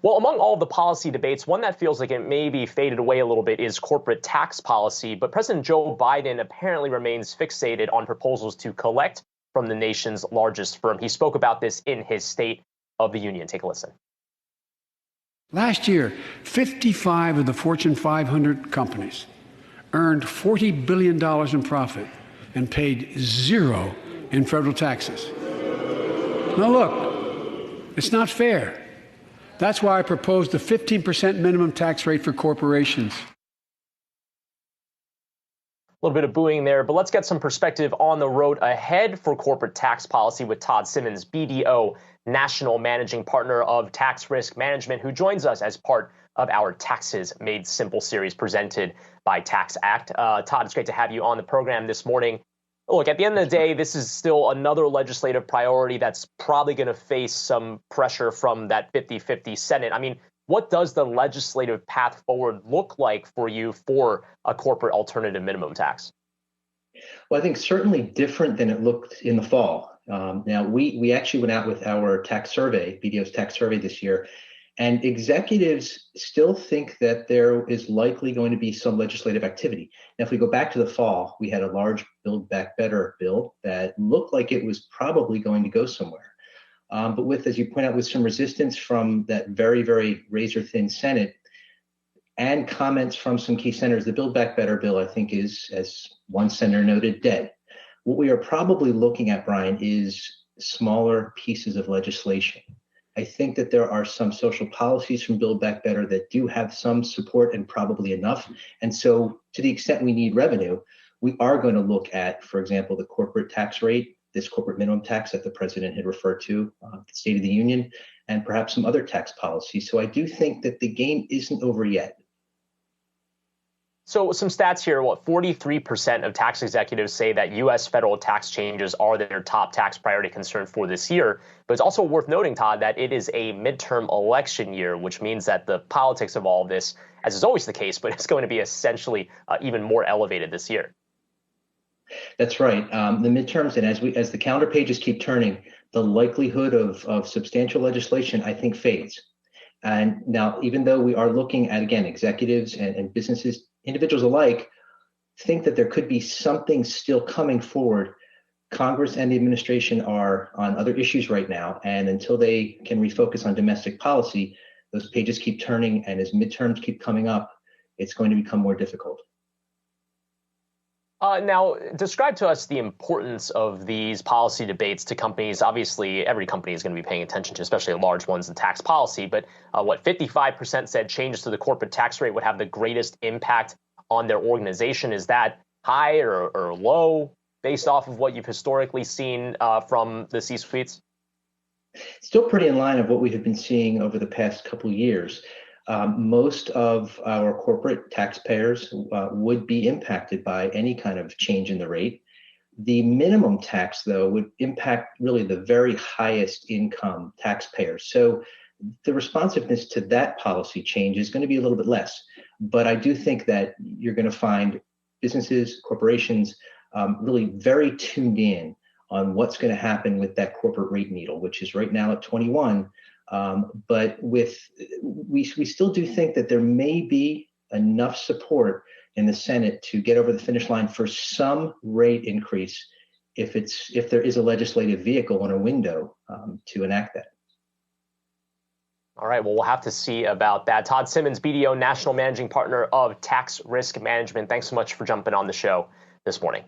Well, among all the policy debates, one that feels like it maybe faded away a little bit is corporate tax policy. But President Joe Biden apparently remains fixated on proposals to collect from the nation's largest firm. He spoke about this in his State of the Union. Take a listen. Last year, 55 of the Fortune 500 companies earned $40 billion in profit and paid zero in federal taxes. Now look, it's not fair. That's why I proposed a 15% minimum tax rate for corporations. A little bit of booing there, but let's get some perspective on the road ahead for corporate tax policy with Todd Simmens, BDO National Managing Partner of Tax Risk Management, who joins us as part of our Taxes Made Simple series presented by Tax Act. Todd, it's great to have you on the program this morning. Look, at the end of the day, this is still another legislative priority that's probably going to face some pressure from that 50-50 Senate. I mean, what does the legislative path forward look like for you for a corporate alternative minimum tax? Well, I think certainly different than it looked in the fall. Now, we actually went out with our tax survey, BDO's tax survey this year, and executives still think that there is likely going to be some legislative activity. Now, if we go back to the fall, we had a large Build Back Better bill that looked like it was probably going to go somewhere. But with, as you point out, with some resistance from that very, very razor-thin Senate and comments from some key senators, the Build Back Better bill, I think, is, as one senator noted, dead. What we are probably looking at, Brian, is smaller pieces of legislation. I think that there are some social policies from Build Back Better that do have some support and probably enough. And so to the extent we need revenue, we are going to look at, for example, the corporate tax rate, this corporate minimum tax that the president had referred to, the State of the Union, and perhaps some other tax policies. So I do think that the game isn't over yet. So some stats here, 43% of tax executives say that U.S. federal tax changes are their top tax priority concern for this year. But it's also worth noting, Todd, that it is a midterm election year, which means that the politics of all of this, as is always the case, but it's going to be essentially even more elevated this year. That's right. The midterms, and as the calendar pages keep turning, the likelihood of substantial legislation, I think, fades. And now, even though we are looking at, again, executives and businesses, individuals alike, think that there could be something still coming forward, Congress and the administration are on other issues right now. And until they can refocus on domestic policy, those pages keep turning. And as midterms keep coming up, it's going to become more difficult. Now, describe to us the importance of these policy debates to companies. Obviously, every company is going to be paying attention to, especially large ones, in tax policy. But 55% said changes to the corporate tax rate would have the greatest impact on their organization. Is that high or low based off of what you've historically seen from the C-suites? Still pretty in line of what we have been seeing over the past couple of years. Most of our corporate taxpayers would be impacted by any kind of change in the rate. The minimum tax, though, would impact really the very highest income taxpayers. So the responsiveness to that policy change is going to be a little bit less. But I do think that you're going to find businesses, corporations really very tuned in on what's going to happen with that corporate rate needle, which is right now at 21. But we still do think that there may be enough support in the Senate to get over the finish line for some rate increase if there is a legislative vehicle and a window to enact that. All right, well, we'll have to see about that. Todd Simmens, BDO National Managing Partner of Tax Risk Management. Thanks so much for jumping on the show this morning.